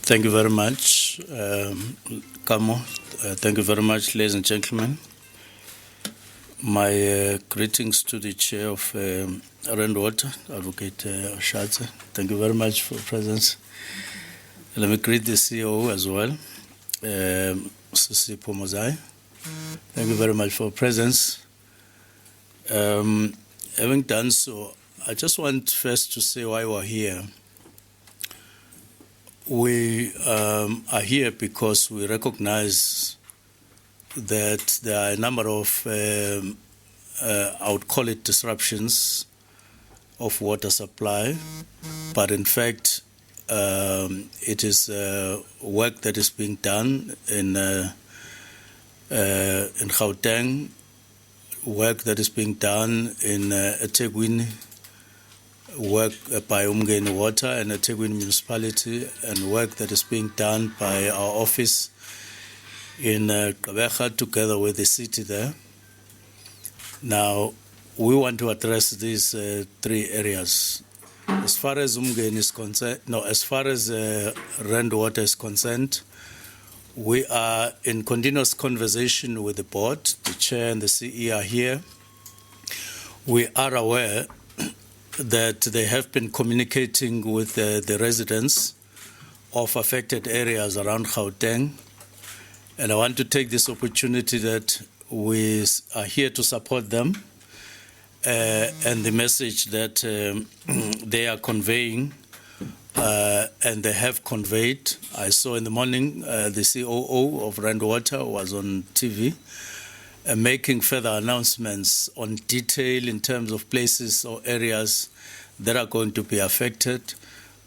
Thank you very much, Kamo. Thank you very much, ladies and gentlemen. My greetings to the chair of Rand Water, Advocate Shatse. Thank you very much for your presence. Let me greet the CEO as well, Sisi Pomozai. Thank you very much for your presence. Having done so, I just want first to say why we're here. We are here because we recognize that there are a number of, I would call it disruptions of water supply, but in fact, it is work that is being done in Gauteng, work that is being done in eThekwini, work by Umgeni Water and eThekwini Municipality, and work that is being done by our office in Gqeberha together with the city there. Now, we want to address these three areas. As far as Umgeni is concerned, as far as Rand Water is concerned, we are in continuous conversation with the board. The chair and the CE are here. We are aware that they have been communicating with the residents of affected areas around Gauteng. And I want to take this opportunity that we are here to support them and the message that they are conveying and they have conveyed. I saw in the morning the COO of Rand Water was on TV making further announcements on detail in terms of places or areas that are going to be affected,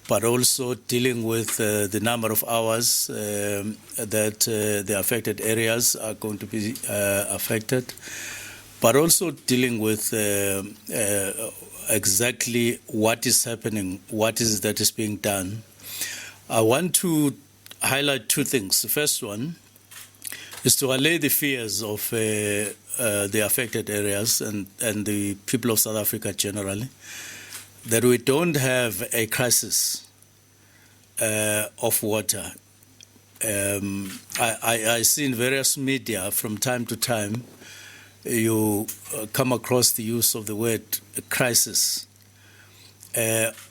but also dealing with the number of hours that the affected areas are going to be affected, but also dealing with exactly what is happening, what is that is being done. I want to highlight two things. The first one is to allay the fears of the affected areas and the people of South Africa generally, that we don't have a crisis of water. I see in various media from time to time, you come across the use of the word crisis.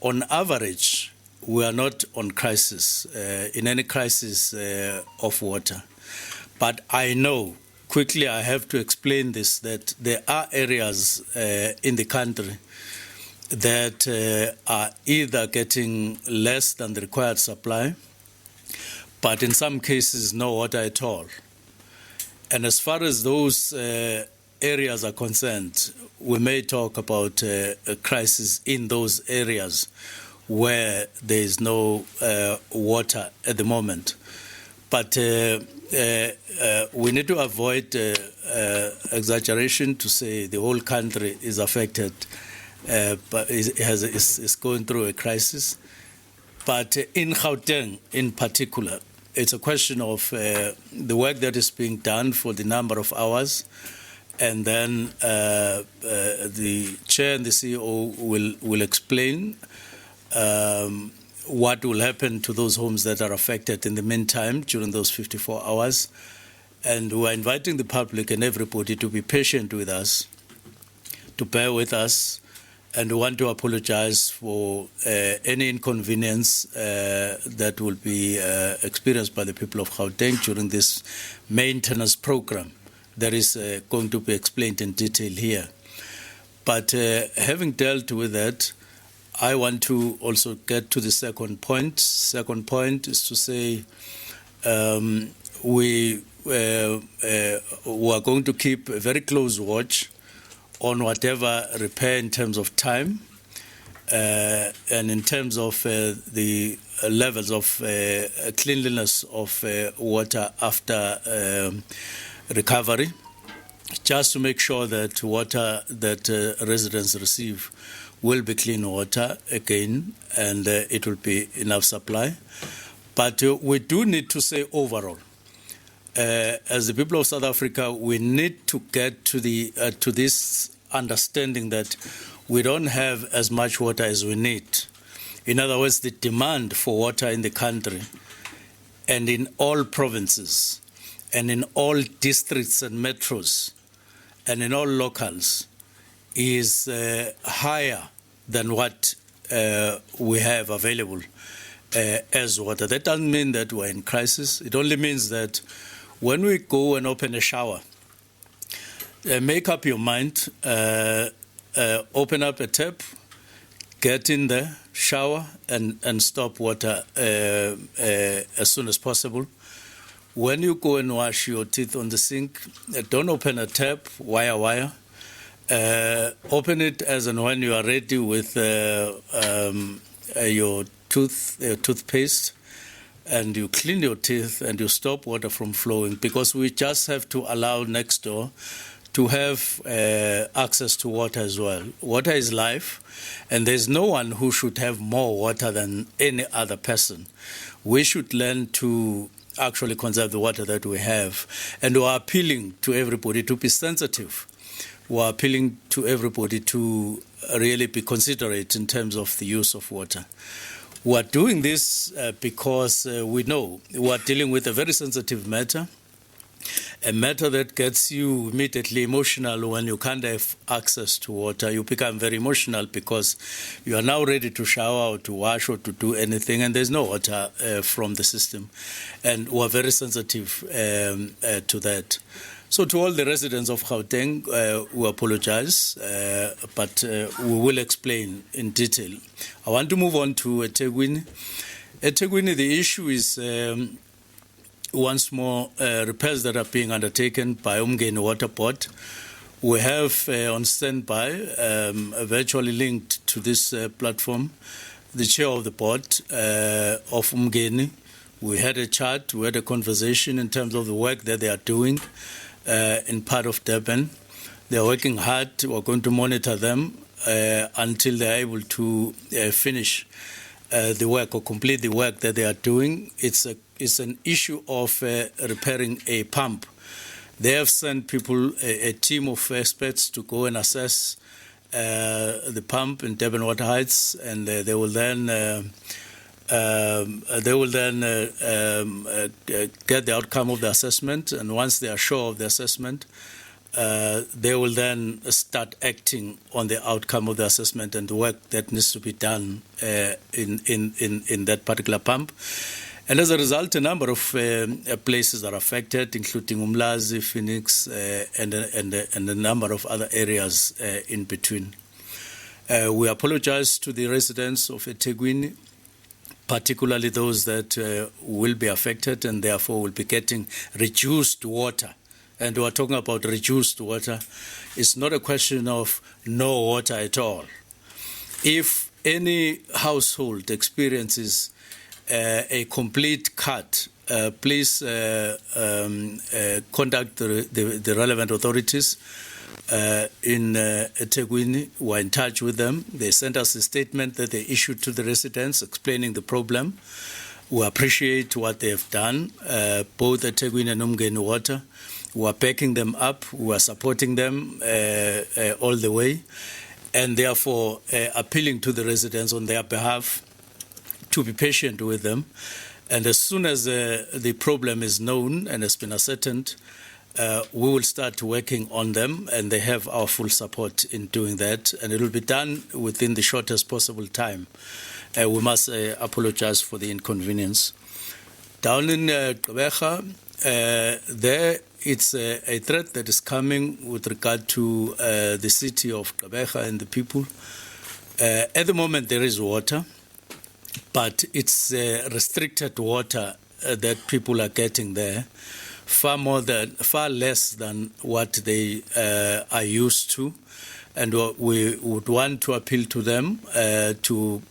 On average, we are not on crisis, in any crisis of water. But I know, quickly I have to explain this, that there are areas in the country that are either getting less than the required supply, but in some cases no water at all. And as far as those areas are concerned, we may talk about a crisis in those areas where there is no water at the moment. But we need to avoid exaggeration to say the whole country is affected, but is going through a crisis. But in Gauteng in particular, it's a question of the work that is being done for the number of hours, and then the chair and the CEO will explain what will happen to those homes that are affected in the meantime during those 54 hours. And we're inviting the public and everybody to be patient with us, to bear with us, and we want to apologize for any inconvenience that will be experienced by the people of Gauteng during this maintenance program that is going to be explained in detail here. But having dealt with that, I want to also get to the second point. Second point is to say we are going to keep a very close watch on whatever repair in terms of time and in terms of the levels of cleanliness of water after recovery, just to make sure that water that residents receive will be clean water again, and it will be enough supply. But we do need to say overall, as the people of South Africa, we need to get to this understanding that we don't have as much water as we need. In other words, the demand for water in the country and in all provinces, and in all districts and metros, and in all locals, is higher than what we have available as water. That doesn't mean that we're in crisis. It only means that when we go and open a shower, make up your mind, open up a tap, get in the shower and stop water as soon as possible. When you go and wash your teeth on the sink, don't open a tap, wire. Open it as and when you are ready with your toothpaste, and you clean your teeth and you stop water from flowing, because we just have to allow next door to have access to water as well. Water is life, and there's no one who should have more water than any other person. We should learn to actually conserve the water that we have, and we're appealing to everybody to be sensitive. We're appealing to everybody to really be considerate in terms of the use of water. We're doing this because we know we're dealing with a very sensitive matter, a matter that gets you immediately emotional when you can't have access to water. You become very emotional because you are now ready to shower or to wash or to do anything, and there's no water from the system. And we're very sensitive to that. So to all the residents of Gauteng, we apologize, but we will explain in detail. I want to move on to eThekwini. eThekwini, the issue is once more repairs that are being undertaken by Umgeni Water Board. We have on standby, virtually linked to this platform, the chair of the board of Umgeni. We had a chat, we had a conversation in terms of the work that they are doing in part of Durban. They are working hard. We're going to monitor them until they are able to finish the work or complete the work that they are doing. It's an issue of repairing a pump. They have sent people, a team of experts, to go and assess the pump in Durban Water Heights, and they will then get the outcome of the assessment, and once they are sure of the assessment, they will then start acting on the outcome of the assessment and the work that needs to be done in that particular pump. And as a result, a number of places are affected, including Umlazi, Phoenix, and a number of other areas in between. We apologize to the residents of eThekwini, particularly those that will be affected and therefore will be getting reduced water. And we're talking about reduced water. It's not a question of no water at all. If any household experiences a complete cut, please contact the relevant authorities in eThekwini. We're in touch with them. They sent us a statement that they issued to the residents explaining the problem. We appreciate what they have done, both eThekwini and Umgeni Water. We are backing them up. We are supporting them all the way, and therefore appealing to the residents on their behalf to be patient with them. And as soon as the problem is known and has been ascertained, we will start working on them, and they have our full support in doing that, and it will be done within the shortest possible time. We must apologize for the inconvenience. Down in Gqeberha, there it's a threat that is coming with regard to the city of Gqeberha and the people. At the moment, there is water, but it's restricted water that people are getting there, far less than what they are used to, and we would want to appeal to them to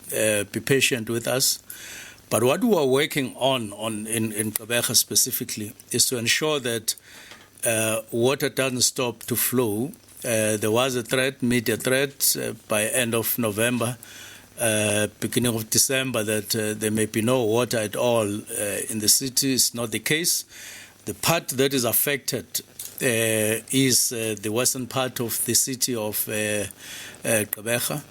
be patient with us. But what we are working on in Gqeberha specifically is to ensure that water doesn't stop to flow. There was a threat, media threat, by end of November, beginning of December, that there may be no water at all in the city. It's not the case. The part that is affected is the western part of the city of Gqeberha,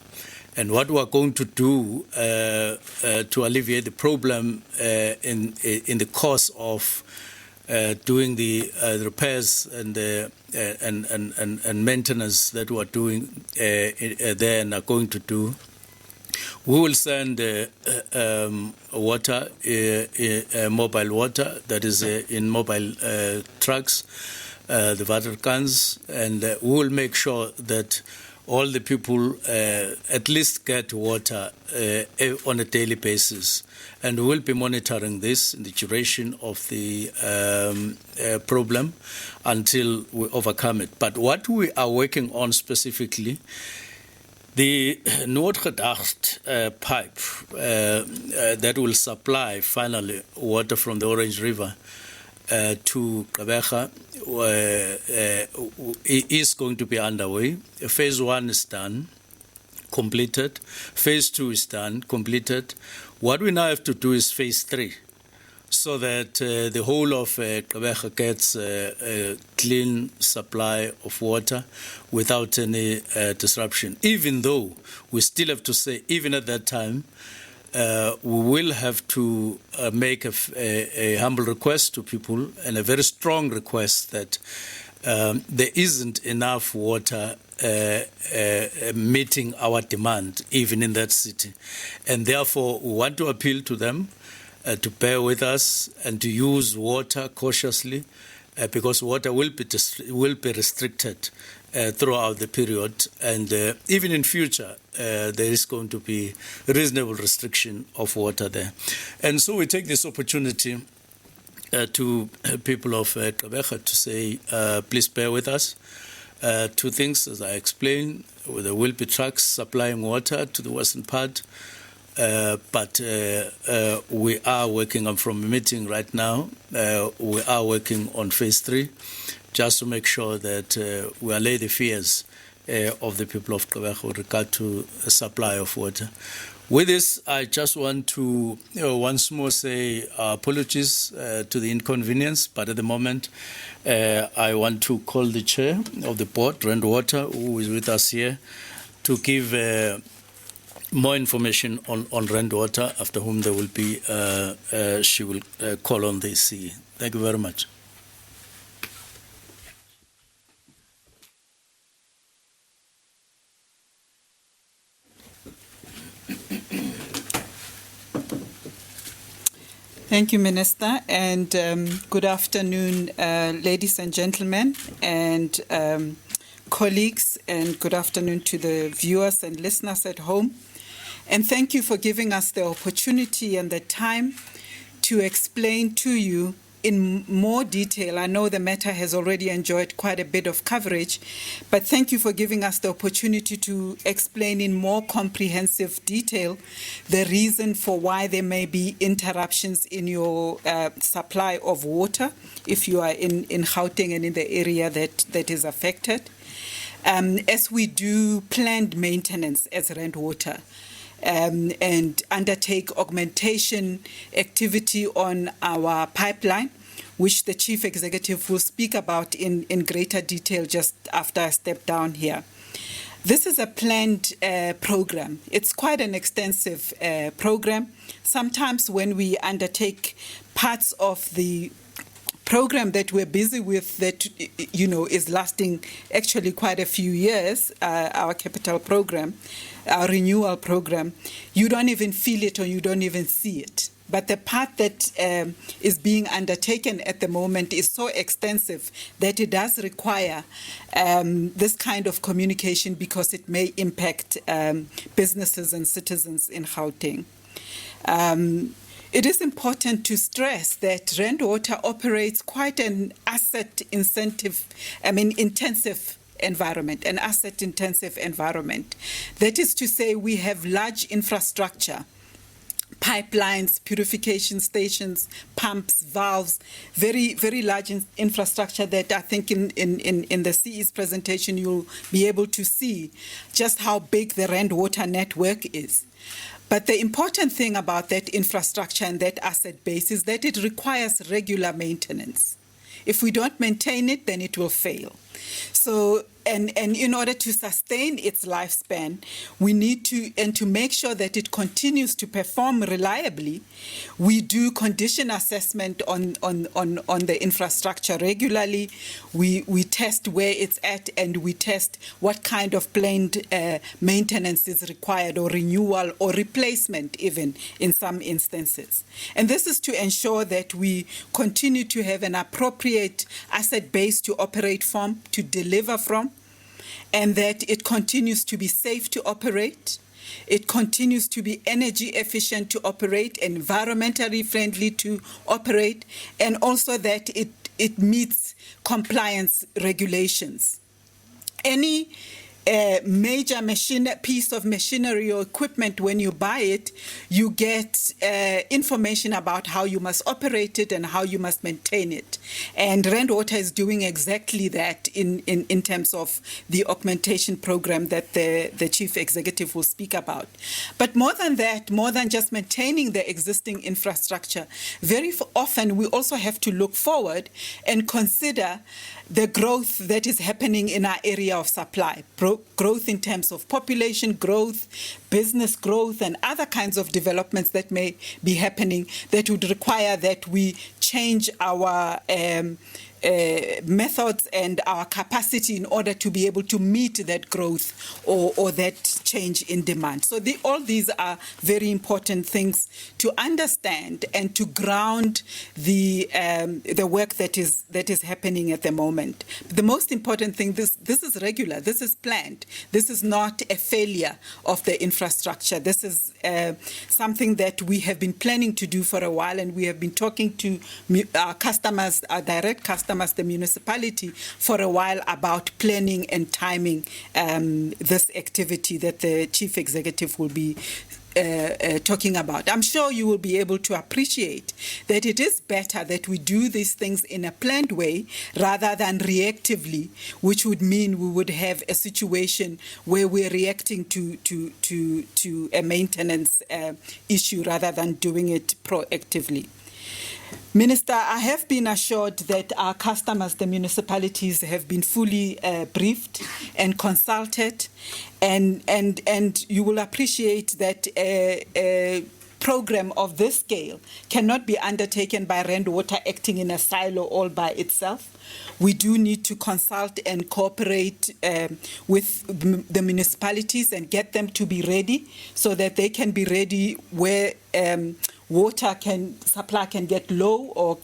And what we are going to do to alleviate the problem in the course of doing the repairs and maintenance that we are doing there and are going to do, we will send water, mobile water, that is in mobile trucks, the water cans, and we will make sure that all the people at least get water on a daily basis. And we will be monitoring this in the duration of the problem until we overcome it. But what we are working on specifically, the Noordgedacht pipe that will supply finally water from the Orange River to Gqeberha is going to be underway. Phase 1 is done, completed. Phase 2 is done, completed. What we now have to do is phase 3, so that the whole of Gqeberha gets a clean supply of water without any disruption. Even though we still have to say, even at that time, we will have to make a humble request to people, and a very strong request, that there isn't enough water meeting our demand, even in that city. And therefore, we want to appeal to them to bear with us and to use water cautiously, because water will be restricted throughout the period, and even in future there is going to be reasonable restriction of water there. And so we take this opportunity to people of Gqeberha to say, please bear with us. Two things, as I explained: there will be trucks supplying water to the western part, but we are working on, from a meeting right now, we are working on phase 3, just to make sure that we allay the fears of the people of Gqeberha with regard to a supply of water. With this, I just want to once more say apologies to the inconvenience, but at the moment I want to call the chair of the board, Rand Water, who is with us here, to give more information on Rand Water, after whom there will be, she will call on the CE. Thank you very much. Thank you, Minister, and good afternoon, ladies and gentlemen, and colleagues, and good afternoon to the viewers and listeners at home. And thank you for giving us the opportunity and the time to explain to you in more detail. I know the matter has already enjoyed quite a bit of coverage, but thank you for giving us the opportunity to explain in more comprehensive detail the reason for why there may be interruptions in your supply of water if you are in Gauteng and in the area that is affected. As we do planned maintenance as Rand Water, and undertake augmentation activity on our pipeline, which the Chief Executive will speak about in greater detail just after I step down here. This is a planned program. It's quite an extensive program. Sometimes when we undertake parts of the program that we're busy with that, is lasting actually quite a few years, our capital program, our renewal program, you don't even feel it or you don't even see it. But the part that is being undertaken at the moment is so extensive that it does require this kind of communication, because it may impact businesses and citizens in Gauteng. It is important to stress that Rand Water operates quite an intensive environment, an asset-intensive environment. That is to say, we have large infrastructure, pipelines, purification stations, pumps, valves, very, very large infrastructure that I think in the CE's presentation you'll be able to see just how big the Rand Water network is. But the important thing about that infrastructure and that asset base is that it requires regular maintenance. If we don't maintain it, then it will fail. So, and in order to sustain its lifespan, we need to make sure that it continues to perform reliably. We do condition assessment on the infrastructure regularly. We test where it's at, and we test what kind of planned maintenance is required, or renewal or replacement even in some instances. And this is to ensure that we continue to have an appropriate asset base to operate from, to deliver from, and that it continues to be safe to operate. It continues to be energy efficient to operate, environmentally friendly to operate, and also that it meets compliance regulations. Any major piece of machinery or equipment, when you buy it, you get information about how you must operate it and how you must maintain it. And Rand Water is doing exactly that in terms of the augmentation program that the Chief Executive will speak about. But more than that, more than just maintaining the existing infrastructure, very often we also have to look forward and consider the growth that is happening in our area of supply, growth in terms of population growth, business growth, and other kinds of developments that may be happening that would require that we change our methods and our capacity in order to be able to meet that growth or that change in demand. So all these are very important things to understand and to ground the work that is happening at the moment. The most important thing, this is regular, this is planned, this is not a failure of the infrastructure. This is something that we have been planning to do for a while, and we have been talking to our customers, our direct customers, the municipality, for a while about planning and timing this activity that the Chief Executive will be talking about. I'm sure you will be able to appreciate that it is better that we do these things in a planned way rather than reactively, which would mean we would have a situation where we're reacting to a maintenance issue rather than doing it proactively. Minister, I have been assured that our customers, the municipalities, have been fully briefed and consulted, and you will appreciate that a program of this scale cannot be undertaken by Rand Water acting in a silo all by itself. We do need to consult and cooperate with the municipalities and get them to be ready so that they can be ready where supply can get low, or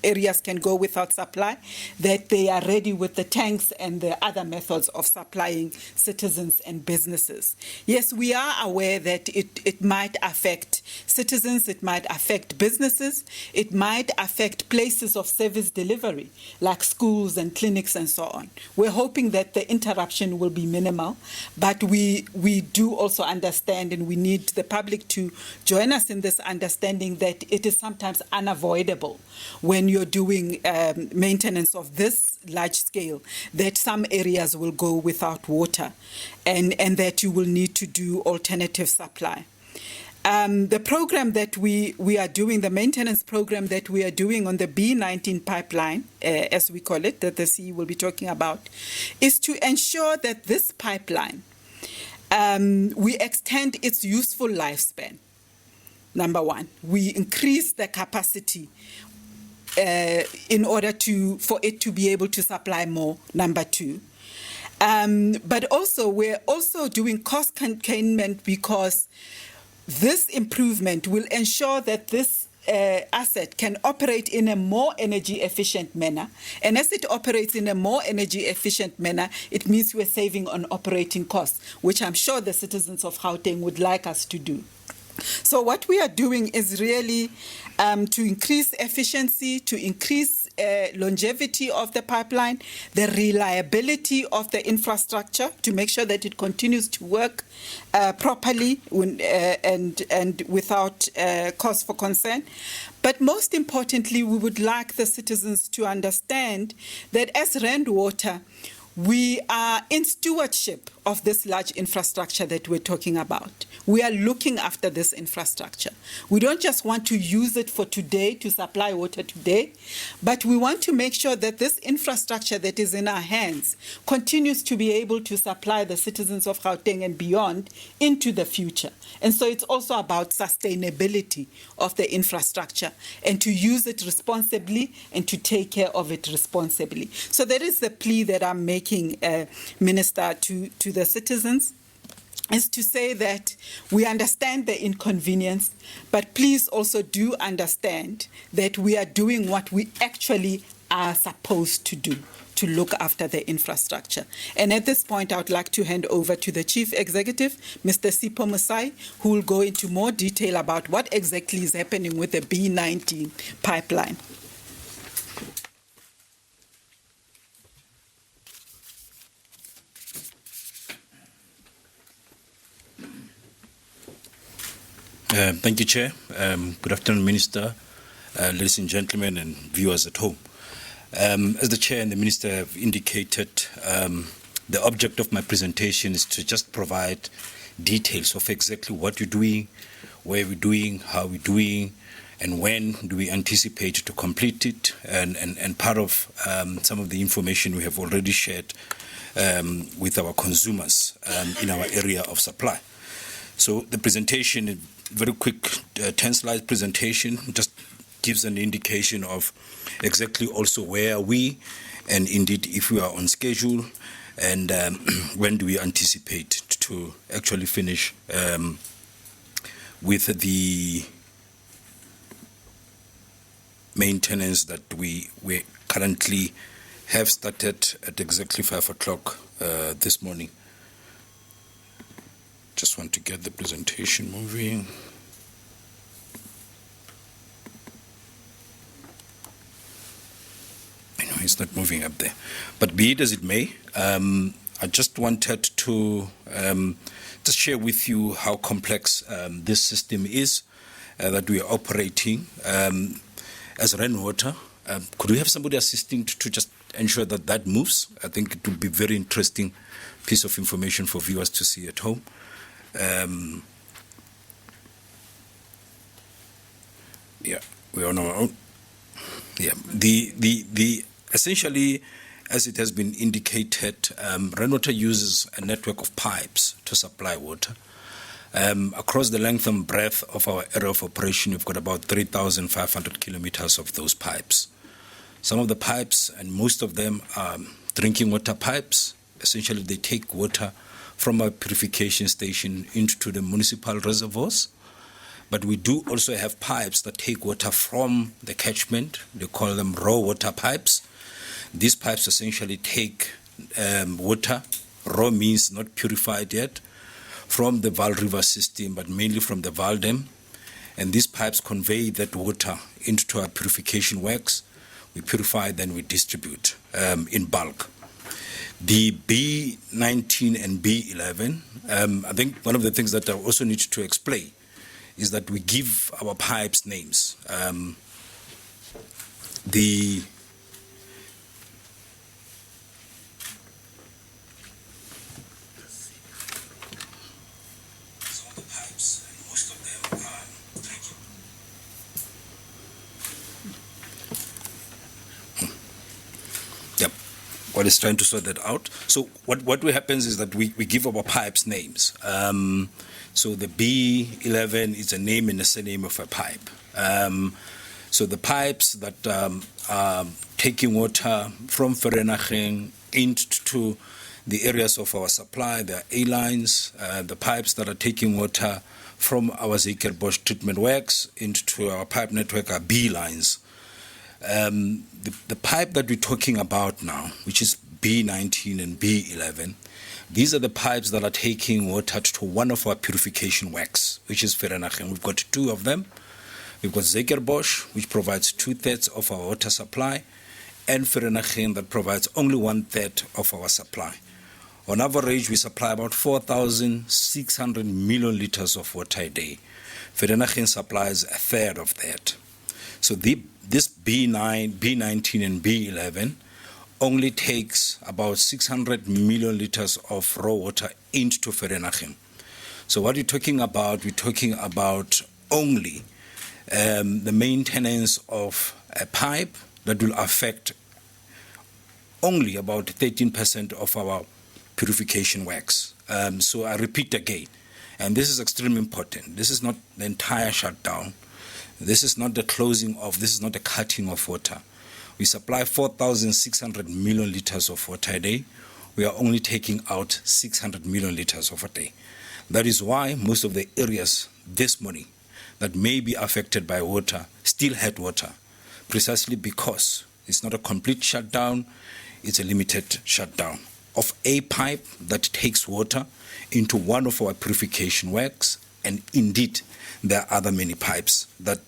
areas can go without supply, that they are ready with the tanks and the other methods of supplying citizens and businesses. Yes, we are aware that it might affect citizens, it might affect businesses, it might affect places of service delivery, like schools and clinics and so on. We're hoping that the interruption will be minimal, but we do also understand, and we need the public to join us in this understanding that it is sometimes unavoidable when you're doing maintenance of this large scale, that some areas will go without water, and that you will need to do alternative supply. The program that we are doing, the maintenance program that we are doing on the B19 pipeline, as we call it, that the CE will be talking about, is to ensure that this pipeline, we extend its useful lifespan. Number one, we increase the capacity in order for it to be able to supply more. Number two. But also, we're also doing cost containment, because this improvement will ensure that this asset can operate in a more energy efficient manner. And as it operates in a more energy efficient manner, it means we're saving on operating costs, which I'm sure the citizens of Gauteng would like us to do. So what we are doing is really to increase efficiency, to increase longevity of the pipeline, the reliability of the infrastructure, to make sure that it continues to work properly and without cause for concern. But most importantly, we would like the citizens to understand that as Rand Water, we are in stewardship of this large infrastructure that we're talking about. We are looking after this infrastructure. We don't just want to use it for today, to supply water today, but we want to make sure that this infrastructure that is in our hands continues to be able to supply the citizens of Gauteng and beyond into the future. And so it's also about sustainability of the infrastructure and to use it responsibly and to take care of it responsibly. So that is the plea that I'm making, Minister, to the citizens, is to say that we understand the inconvenience, but please also do understand that we are doing what we actually are supposed to do, to look after the infrastructure. And at this point, I would like to hand over to the Chief Executive, Mr. Sipho Musai, who will go into more detail about what exactly is happening with the B19 pipeline. Thank you, Chair. Good afternoon, Minister, ladies and gentlemen, and viewers at home. As the Chair and the Minister have indicated, the object of my presentation is to just provide details of exactly what we're doing, where we're doing, how we're doing, and when do we anticipate to complete it, and part of some of the information we have already shared with our consumers in our area of supply. So the presentation is very quick, 10-slide presentation, just gives an indication of exactly also where are we, and indeed if we are on schedule, and when do we anticipate to actually finish with the maintenance that we currently have started at exactly 5 o'clock this morning. Just want to get the presentation moving. Anyway, it's not moving up there. But be it as it may, I just wanted to just share with you how complex this system is that we are operating as rainwater. Could we have somebody assisting to just ensure that that moves? I think it would be a very interesting piece of information for viewers to see at home. Yeah, we are on our own. Yeah, the essentially, as it has been indicated, rainwater uses a network of pipes to supply water. Across the length and breadth of our area of operation, we've got about 3,500 kilometers of those pipes. Some of the pipes, and most of them, are drinking water pipes. Essentially, they take water from our purification station into the municipal reservoirs. But we do also have pipes that take water from the catchment. They call them raw water pipes. These pipes essentially take water, raw means not purified yet, from the Vaal River system, but mainly from the Vaal Dam. And these pipes convey that water into our purification works. We purify, then we distribute in bulk. The B19 and B11, I think one of the things that I also need to explain is that we give our pipes names. The What is trying to sort that out. So what happens is that we give our pipes names. So the B11 is a name and a surname of a pipe. So the pipes that are taking water from Vereeniging into the areas of our supply, there are A lines. The pipes that are taking water from our Zekerbosch treatment works into our pipe network are B lines. The pipe that we're talking about now, which is B19 and B11, these are the pipes that are taking water to one of our purification works, which is Vereeniging. We've got two of them. We've got Zekerbosch, which provides 2/3 of our water supply, and Vereeniging that provides only 1/3 of our supply. On average, we supply about 4,600 million liters of water a day. Vereeniging supplies 1/3 of that. So this B19 and B11 only takes about 600 million liters of raw water into Vereeniging. So what we're talking about only the maintenance of a pipe that will affect only about 13% of our purification works. So I repeat again, and this is extremely important. This is not the entire shutdown. This is not the closing of, this is not the cutting of water. We supply 4,600 million liters of water a day. We are only taking out 600 million liters of a day. That is why most of the areas this morning that may be affected by water still had water, precisely because it's not a complete shutdown, it's a limited shutdown of a pipe that takes water into one of our purification works, and indeed there are other many pipes that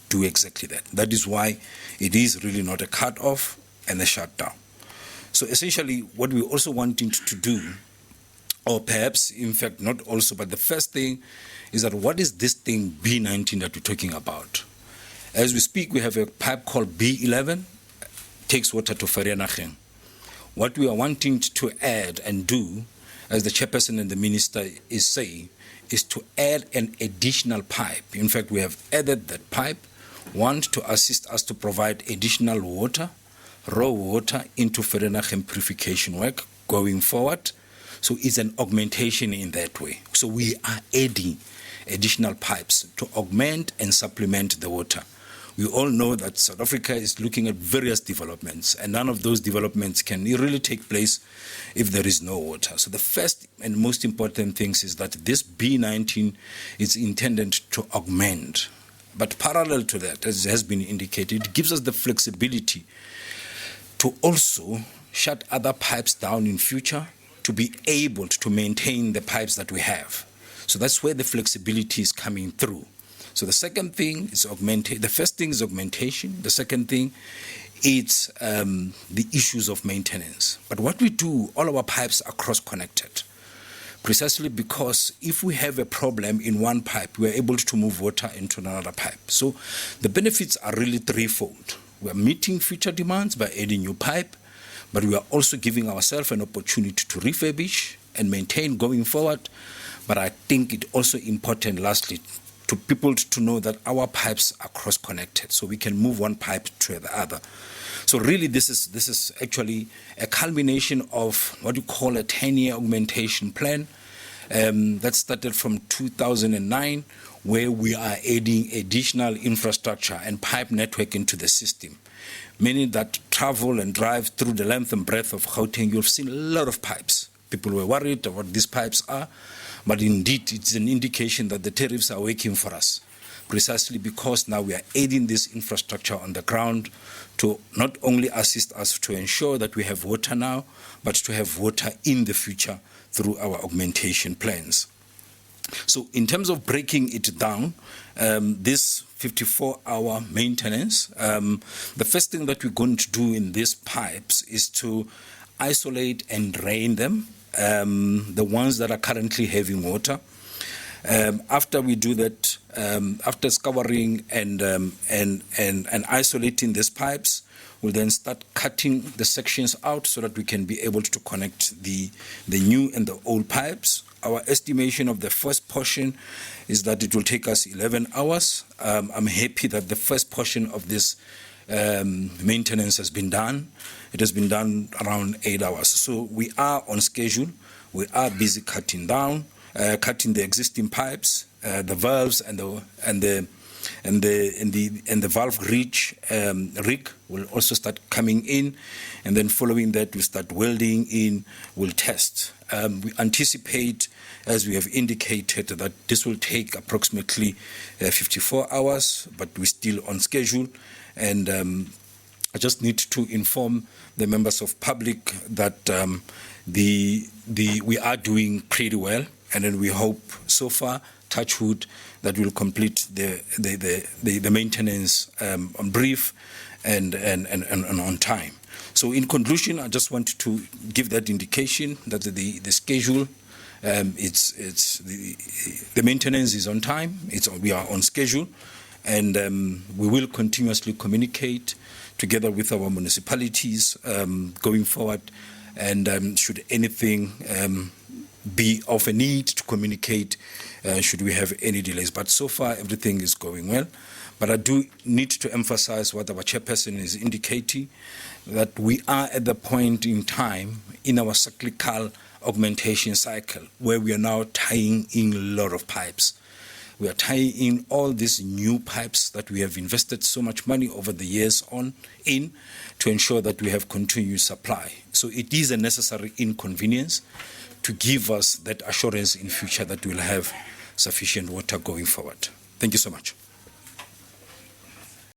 do exactly that. That is why it is really not a cut-off and a shutdown. So essentially what we're also wanting to do, or perhaps in fact not also, but the first thing is that what is this thing B19 that we're talking about? As we speak, we have a pipe called B11, takes water to Vereeniging. What we are wanting to add and do, as the chairperson and the minister is saying, is to add an additional pipe. In fact, we have added that pipe, one, to assist us to provide additional water, raw water, into Vereeniging purification work going forward. So it's an augmentation in that way. So we are adding additional pipes to augment and supplement the water. We all know that South Africa is looking at various developments, and none of those developments can really take place if there is no water. So the first and most important thing is that this B19 is intended to augment. But parallel to that, as has been indicated, it gives us the flexibility to also shut other pipes down in future to be able to maintain the pipes that we have. So that's where the flexibility is coming through. So the second thing is the first thing is augmentation. The second thing is the issues of maintenance. But what we do, all our pipes are cross-connected, precisely because if we have a problem in one pipe, we are able to move water into another pipe. So the benefits are really threefold. We are meeting future demands by adding new pipe, but we are also giving ourselves an opportunity to refurbish and maintain going forward. But I think it's also important, lastly, to people to know that our pipes are cross-connected, so we can move one pipe to the other. So really this is actually a culmination of what you call a 10-year augmentation plan that started from 2009, where we are adding additional infrastructure and pipe network into the system. Many that travel and drive through the length and breadth of Gauteng, you've seen a lot of pipes. People were worried about what these pipes are, but indeed it's an indication that the tariffs are working for us, precisely because now we are aiding this infrastructure on the ground to not only assist us to ensure that we have water now, but to have water in the future through our augmentation plans. So in terms of breaking it down, this 54-hour maintenance, the first thing that we're going to do in these pipes is to isolate and drain them, the ones that are currently having water. After we do that, after scouring and isolating these pipes, we'll then start cutting the sections out so that we can be able to connect the new and the old pipes. Our estimation of the first portion is that it will take us 11 hours. I'm happy that the first portion of this maintenance has been done. It has been done around 8 hours. So we are on schedule. We are busy cutting down, cutting the existing pipes, the valves and the valve rig will also start coming in, and then following that we start welding in, we'll test. We anticipate, as we have indicated, that this will take approximately 54 hours, but we're still on schedule. And I just need to inform the members of public that we are doing pretty well, and then we hope so far, touch wood, that we'll complete the maintenance on brief and on time. So in conclusion, I just wanted to give that indication that the schedule, the maintenance is on time. We are on schedule, and we will continuously communicate together with our municipalities going forward, and should anything be of a need to communicate, should we have any delays. But so far, everything is going well. But I do need to emphasize what our chairperson is indicating, that we are at the point in time in our cyclical augmentation cycle where we are now tying in a lot of pipes. We are tying in all these new pipes that we have invested so much money over the years in to ensure that we have continuous supply. So it is a necessary inconvenience to give us that assurance in future that we'll have sufficient water going forward. Thank you so much.